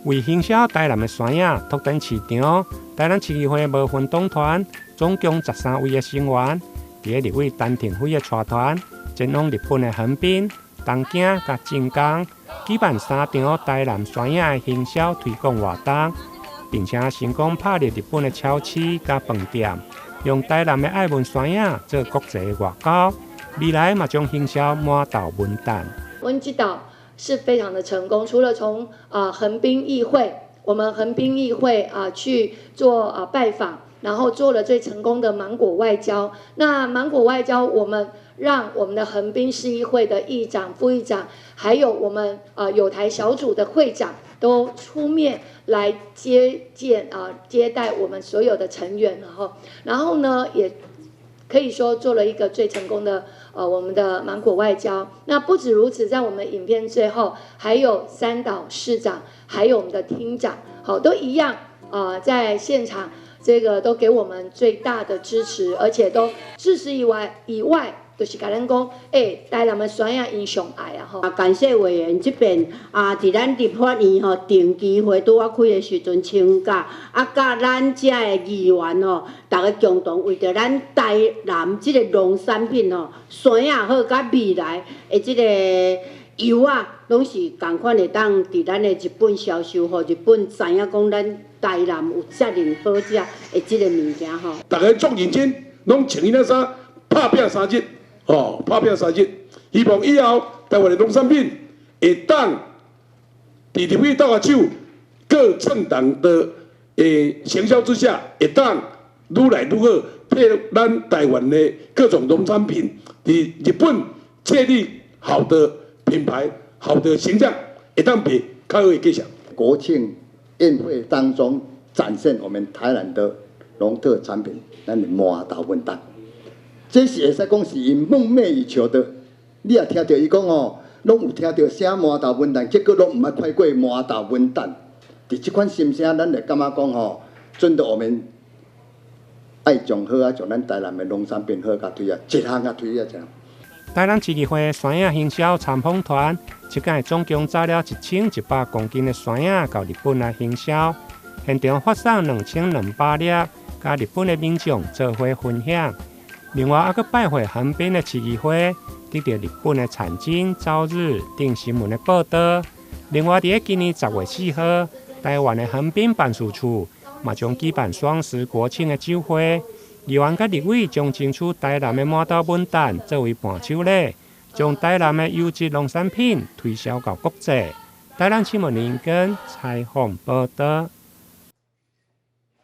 为行销台南的山野拓展市场，台南市议会无分党团，总共13位的成员，伫个立委陈廷辉的带团，前往日本的横滨、东京、甲静冈，举办3场台南山野的行销推广活动，并且成功拍入日本的超市甲饭店，用台南的爱文山野做国际的外交，未来嘛将行销满岛文旦。阮这岛是非常的成功，除了从横滨议会，我们横滨议会去做拜访，然后做了最成功的芒果外交。那芒果外交，我们让我们的横滨市议会的议长、副议长，还有我们友台小组的会长都出面来接待我们所有的成员，然后呢也可以说做了一个最成功的我们的芒果外交。那不止如此，在我们影片最后还有3岛市长，还有我们的厅长，都一样在现场这个都给我们最大的支持，而且都支持以外，就是甲咱讲，台南的山野因上爱感谢委员这边伫咱立法院定期会拄开的时阵请假，甲咱遮的议员大家共同为着咱台南这个农产品山野好，甲未来的这个油拢是同款会当伫咱的日本销售，互日本知影讲咱台南有遮尔好食的这个物件大家足认真，拢穿迄衫，拍拼3日。拍拼3日，希望以后台湾的农产品会当伫立委斗下手，各政党的行销之下，会当愈来愈好，配咱台湾的各种农产品，伫日本建立好的品牌、好的形象，会当比较好的计上。国庆宴会当中展现我们台南的农特产品，咱的满岛文旦。这是会使讲是因梦寐以求的，你也听到伊讲拢有听到声满岛文旦，结果拢唔捌看过满岛文旦。伫这款心声，咱就感觉讲真的我们爱将好将咱台南的农产品好甲推一项推这样。台南市议会山野行销参访团，即届总共载了1100公斤的山野到日本来行销，现场发送2200粒，甲日本的民众做伙分享。另外，还拜会横滨的市议会，得到日本的产经、朝日等新闻的报道。另外，在今年10月4号，台湾的横滨办事处嘛将举办双十国庆的酒会，议员甲立委将争取台南的满岛文旦作为伴手礼，将台南的优质农产品推销到国际。台南新闻林根采访报道。